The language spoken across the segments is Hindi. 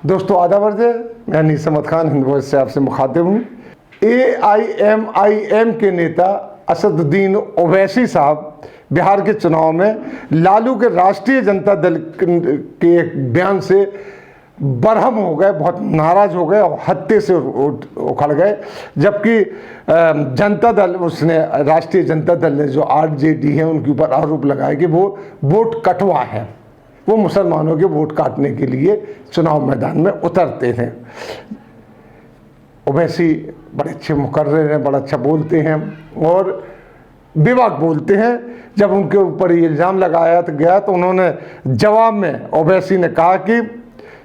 दोस्तों आदाब अर्ज़ है, मैं अनीस अहमद खान हिंद वॉइस से आपसे मुखातिब हूँ। AIMIM के नेता असदुद्दीन ओवैसी साहब बिहार के चुनाव में लालू के राष्ट्रीय जनता दल के एक बयान से बरहम हो गए, बहुत नाराज हो गए और हत्ते से उखड़ गए। जबकि जनता दल राष्ट्रीय जनता दल ने जो RJD है उनके ऊपर आरोप लगाया कि वो वोट कटवा है, वो मुसलमानों के वोट काटने के लिए चुनाव मैदान में उतरते थे। ओवैसी बड़े अच्छे मुकर्रर हैं, बड़ा अच्छा बोलते हैं और बेबाक बोलते हैं। जब उनके ऊपर ये इल्ज़ाम लगाया गया तो उन्होंने जवाब में ओवैसी ने कहा कि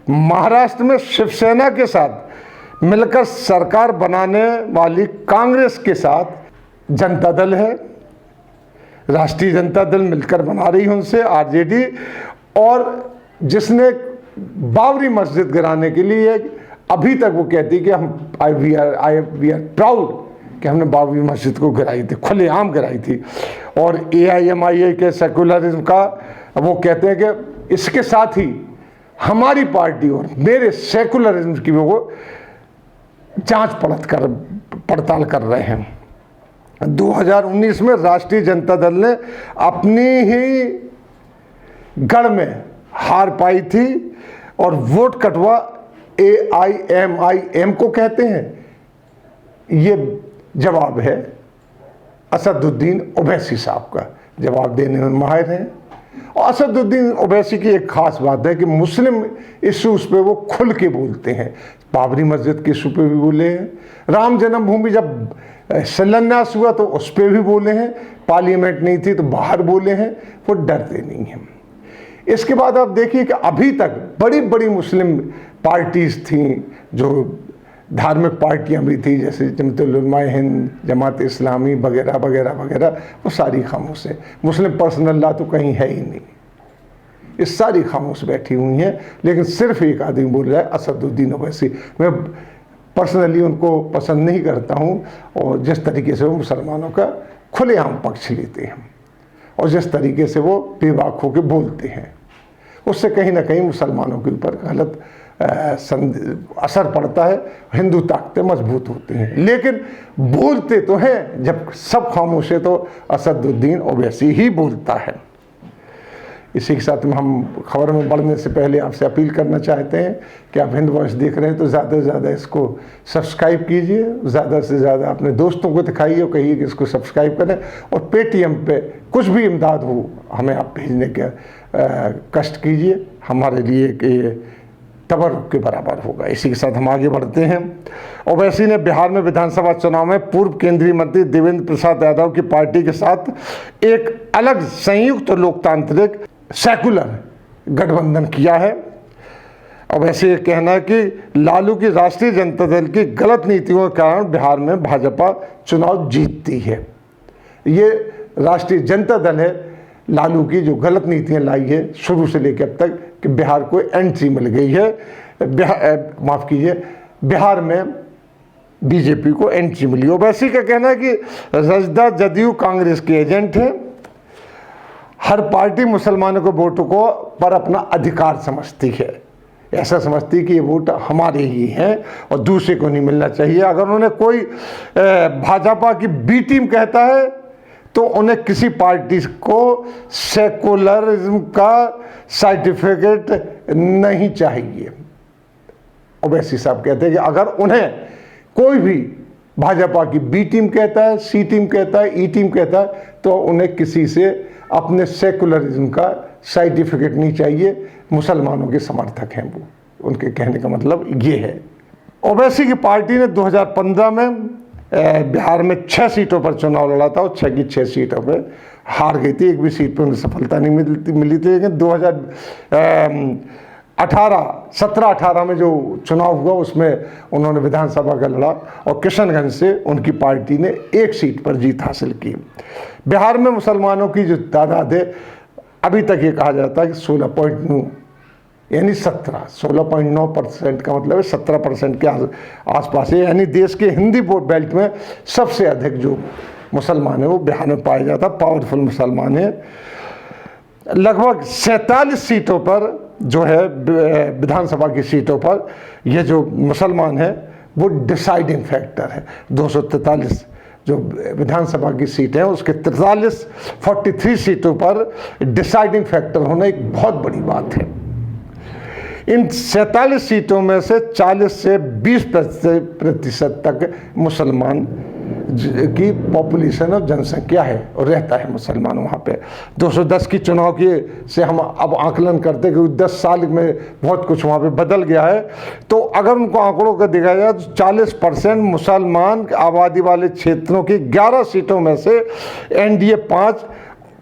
महाराष्ट्र में शिवसेना के साथ मिलकर सरकार बनाने वाली कांग्रेस के साथ जनता दल है, राष्ट्रीय जनता दल मिलकर बना रही है उनसे RJD, और जिसने बाबरी मस्जिद गिराने के लिए अभी तक वो कहती कि हम वी आर प्राउड कि हमने बाबरी मस्जिद को गिराई थी, खुलेआम गिराई थी। और AIMIM के सेकुलरिज्म का वो कहते हैं कि इसके साथ ही हमारी पार्टी और मेरे सेकुलरिज्म की वो जांच पड़ताल कर रहे हैं। 2019 में राष्ट्रीय जनता दल ने अपनी ही गढ़ में हार पाई थी और वोट कटवा AIMIM को कहते हैं। ये जवाब है असदुद्दीन ओवैसी साहब का, जवाब देने में माहिर हैं। और असदुद्दीन ओवैसी की एक खास बात है कि मुस्लिम इश्यूज़ पे वो खुल के बोलते हैं। बाबरी मस्जिद के इशू पे भी बोले हैं, राम जन्मभूमि जब शिलान्यास हुआ तो उस पर भी बोले हैं, पार्लियामेंट नहीं थी तो बाहर बोले हैं, वो डरते नहीं हैं। इसके बाद आप देखिए कि अभी तक बड़ी बड़ी मुस्लिम पार्टीज़ थीं, जो धार्मिक पार्टियां भी थी, जैसे जमात-उल उलमा-ए हिंद, जमात इस्लामी वगैरह वगैरह वगैरह, वो सारी खामोश है। मुस्लिम पर्सनल लॉ तो कहीं है ही नहीं, ये सारी खामोश बैठी हुई हैं। लेकिन सिर्फ एक आदमी बोल रहा है, असदुद्दीन ओवैसी। मैं पर्सनली उनको पसंद नहीं करता हूँ, और जिस तरीके से वो मुसलमानों का खुलेआम पक्ष लेते हैं और जिस तरीके से वो बेबाक होकर बोलते हैं, उससे कहीं ना कहीं मुसलमानों के ऊपर गलत असर पड़ता है, हिंदू ताकतें मजबूत होती हैं। लेकिन बोलते तो हैं, जब सब खामोश है तो असदुद्दीन ओवैसी ही बोलता है। इसी के साथ में हम खबर में बढ़ने से पहले आपसे अपील करना चाहते हैं कि आप हिंद वॉइस देख रहे हैं तो ज़्यादा से ज़्यादा इसको सब्सक्राइब कीजिए, ज़्यादा से ज़्यादा अपने दोस्तों को दिखाइए और कहिए कि इसको सब्सक्राइब करें, और Paytm पे कुछ भी इमदाद हो हमें आप भेजने के कष्ट कीजिए, हमारे लिए कि तबर्रुक के बराबर होगा। इसी के साथ हम आगे बढ़ते हैं। ओवैसी ने बिहार में विधानसभा चुनाव में पूर्व केंद्रीय मंत्री देवेंद्र प्रसाद यादव की पार्टी के साथ एक अलग संयुक्त लोकतांत्रिक सेकुलर गठबंधन किया है। ओवैसी ये कहना है कि लालू की राष्ट्रीय जनता दल की गलत नीतियों के कारण बिहार में भाजपा चुनाव जीतती है। ये राष्ट्रीय जनता दल है, लालू की जो गलत नीतियां लाई है शुरू से लेकर अब तक, कि बिहार को एंट्री मिल गई है, माफ़ कीजिए, बिहार में BJP को एंट्री मिली। ओवैसी का कहना है कि रजदा जदयू कांग्रेस के एजेंट है। हर पार्टी मुसलमानों के वोटों को पर अपना अधिकार समझती है, ऐसा समझती कि ये वोट हमारे ही हैं और दूसरे को नहीं मिलना चाहिए। अगर उन्हें कोई भाजपा की B टीम कहता है तो उन्हें किसी पार्टी को सेकुलरिज्म का सर्टिफिकेट नहीं चाहिए। ओवैसी साहब कहते हैं कि अगर उन्हें कोई भी भाजपा की B टीम कहता है, C टीम कहता है, E टीम कहता है, तो उन्हें किसी से अपने सेकुलरिज्म का सर्टिफिकेट नहीं चाहिए। मुसलमानों के समर्थक हैं वो, उनके कहने का मतलब ये है। ओवैसी की पार्टी ने 2015 में बिहार में 6 सीटों पर चुनाव लड़ा था और 6 की 6 सीटों पर हार गई थी, एक भी सीट पर उन्हें सफलता नहीं मिली थी। लेकिन 2017-18 में जो चुनाव हुआ उसमें उन्होंने विधानसभा का लड़ा और किशनगंज से उनकी पार्टी ने 1 सीट पर जीत हासिल की। बिहार में मुसलमानों की जो तादाद है, अभी तक ये कहा जाता है कि 16.9 यानी 16.9% का मतलब है 17% के आसपास है। यानी देश के हिंदी बेल्ट में सबसे अधिक जो मुसलमान है वो बिहार में पाया जाता, पावरफुल मुसलमान है। लगभग 47 सीटों पर जो है विधानसभा की सीटों पर ये जो मुसलमान है वो डिसाइडिंग फैक्टर है। 243 जो विधानसभा की सीटें हैं उसके 43 सीटों पर डिसाइडिंग फैक्टर होना एक बहुत बड़ी बात है। इन 47 सीटों में से 40 से 20% तक मुसलमान की पॉपुलेशन और जनसंख्या है और रहता है मुसलमान वहाँ पे। 210 की चुनाव की से हम अब आकलन करते कि 10 साल में बहुत कुछ वहाँ पे बदल गया है। तो अगर उनको आंकड़ों का देखा जाए तो 40% मुसलमान आबादी वाले क्षेत्रों की 11 सीटों में से एनडीए 5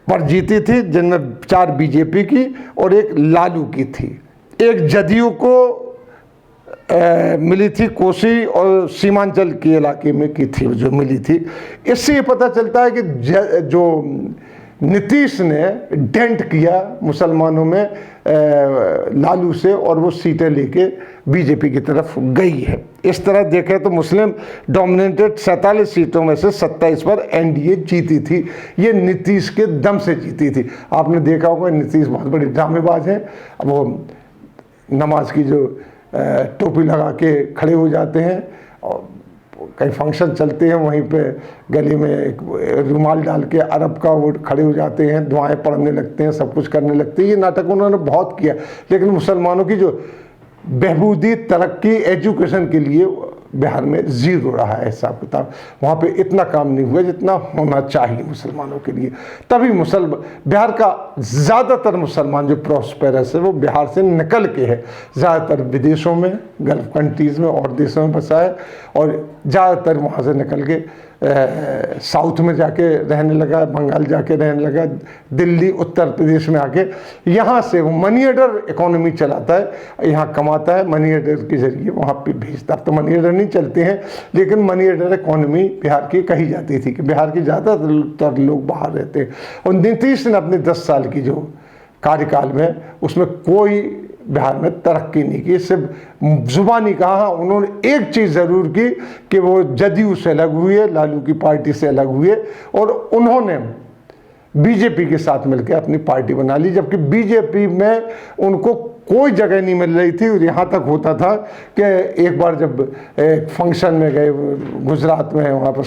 पर जीती थी, जिनमें 4 बीजेपी की और 1 लालू की थी। एक जदयू को मिली थी कोसी और सीमांचल के इलाके में की थी जो मिली थी। इससे ये पता चलता है कि जो नीतीश ने डेंट किया मुसलमानों में लालू से और वो सीटें लेके बीजेपी की तरफ गई है। इस तरह देखें तो मुस्लिम डोमिनेटेड 47 सीटों में से 27 पर एनडीए जीती थी। ये नीतीश के दम से जीती थी। आपने देखा होगा नीतीश बहुत बड़े ड्रामेबाज हैं। अब वो नमाज की जो टोपी लगा के खड़े हो जाते हैं और कई फंक्शन चलते हैं वहीं पे गले में एक रुमाल डाल के अरब का वो खड़े हो जाते हैं, दुआएं पढ़ने लगते हैं, सब कुछ करने लगते हैं। ये नाटक उन्होंने बहुत किया, लेकिन मुसलमानों की जो बहबूदी तरक्की एजुकेशन के लिए बिहार में जीरो रहा है हिसाब किताब। वहाँ पे इतना काम नहीं हुआ जितना होना चाहिए मुसलमानों के लिए। तभी बिहार का ज़्यादातर मुसलमान जो प्रॉस्पेरस है वो बिहार से निकल के है, ज़्यादातर विदेशों में, गल्फ कंट्रीज़ में और देशों में बसा है और ज़्यादातर वहाँ से निकल के साउथ में जाके रहने लगा, बंगाल जाके रहने लगा, दिल्ली उत्तर प्रदेश में आके यहाँ से वो मनी ऑर्डर इकोनॉमी चलाता है, यहाँ कमाता है, मनी ऑर्डर के जरिए वहाँ पे भेजता। तो मनी ऑर्डर नहीं चलते हैं, लेकिन मनी ऑर्डर इकोनॉमी बिहार की कही जाती थी कि बिहार के ज़्यादातर लोग बाहर रहते हैं। और नीतीश ने अपने 10 साल की जो कार्यकाल में उसमें कोई बिहार में तरक्की नहीं की, सिर्फ जुबानी कहा। उन्होंने एक चीज़ ज़रूर की कि वो जदयू से अलग हुए, लालू की पार्टी से अलग हुए और उन्होंने बीजेपी के साथ मिलकर अपनी पार्टी बना ली, जबकि बीजेपी में उनको कोई जगह नहीं मिल रही थी। और यहाँ तक होता था कि एक बार जब एक फंक्शन में गए गुजरात में, वहाँ पर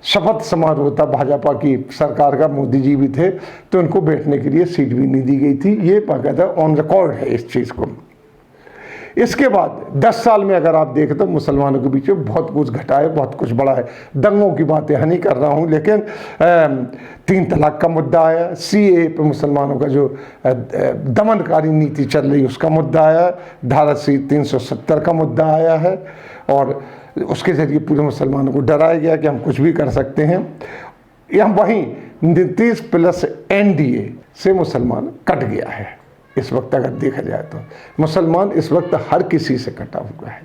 शपथ समारोह था भाजपा की सरकार का, मोदी जी भी थे, तो उनको बैठने के लिए सीट भी नहीं दी गई थी। ये बाकायदा ऑन रिकॉर्ड है इस चीज़ को। इसके बाद 10 साल में अगर आप देखें तो मुसलमानों के बीच में बहुत कुछ घटा है, बहुत कुछ बड़ा है। दंगों की बातें नहीं कर रहा हूँ, लेकिन 3 तलाक का मुद्दा आया, सीए पे मुसलमानों का जो दमनकारी नीति चल रही उसका मुद्दा आया, धारा 370 का मुद्दा आया है और उसके ज़रिए पूरे मुसलमानों को डराया गया कि हम कुछ भी कर सकते हैं। यहाँ वहीं नीतीश प्लस एनडीए से मुसलमान कट गया है। इस वक्त अगर देखा जाए तो मुसलमान इस वक्त हर किसी से कटा हुआ है,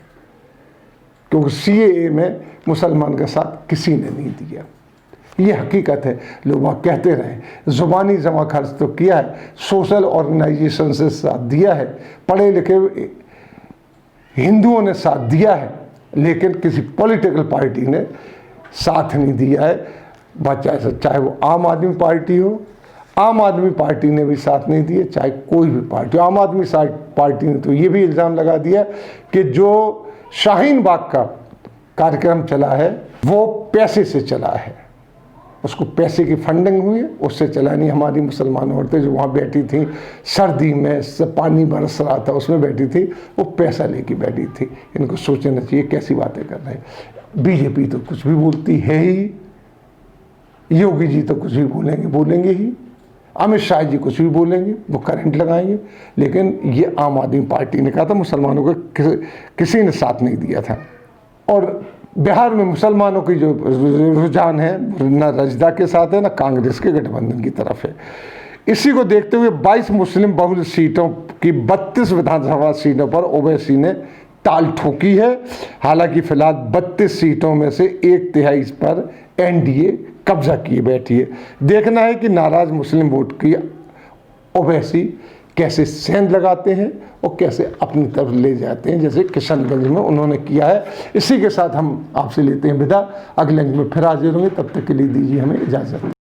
क्योंकि सीएए में मुसलमान का साथ किसी ने नहीं दिया। ये हकीकत है। लोग वहाँ कहते रहे, ज़ुबानी जमा खर्च तो किया है, सोशल ऑर्गेनाइजेशन से साथ दिया है, पढ़े लिखे हिंदुओं ने साथ दिया है, लेकिन किसी पॉलिटिकल पार्टी ने साथ नहीं दिया है। चाहे वो आम आदमी पार्टी हो, आम आदमी पार्टी ने भी साथ नहीं दिए, चाहे कोई भी पार्टी। आम आदमी पार्टी ने तो ये भी इल्ज़ाम लगा दिया कि जो शाहीन बाग का कार्यक्रम चला है वो पैसे से चला है, उसको पैसे की फंडिंग हुई, उससे चला नहीं। हमारी मुसलमान औरतें जो वहाँ बैठी थी, सर्दी में पानी बरस रहा था, उसमें बैठी थी, वो पैसा लेके बैठी थी। इनको सोचना चाहिए कैसी बातें कर रहे हैं। बीजेपी तो कुछ भी बोलती है ही, योगी जी तो कुछ भी बोलेंगे ही, अमित शाह जी कुछ भी बोलेंगे, वो करंट लगाएंगे, लेकिन ये आम आदमी पार्टी ने कहा था, मुसलमानों को किसी ने साथ नहीं दिया था। और बिहार में मुसलमानों की जो रुझान है न रजदा के साथ है न कांग्रेस के गठबंधन की तरफ है। इसी को देखते हुए 22 मुस्लिम बहुल सीटों की 32 विधानसभा सीटों पर ओवैसी ने ताल ठोकी है। हालांकि फिलहाल 32 सीटों में से 1/3 पर एनडीए कब्जा किए बैठी है। देखना है कि नाराज मुस्लिम वोट की ओवैसी कैसे सेंध लगाते हैं और कैसे अपनी तरफ ले जाते हैं, जैसे किशनगंज में उन्होंने किया है। इसी के साथ हम आपसे लेते हैं विदा। अगले अंक में फिर हाजिर होंगे, तब तक के लिए दीजिए हमें इजाज़त।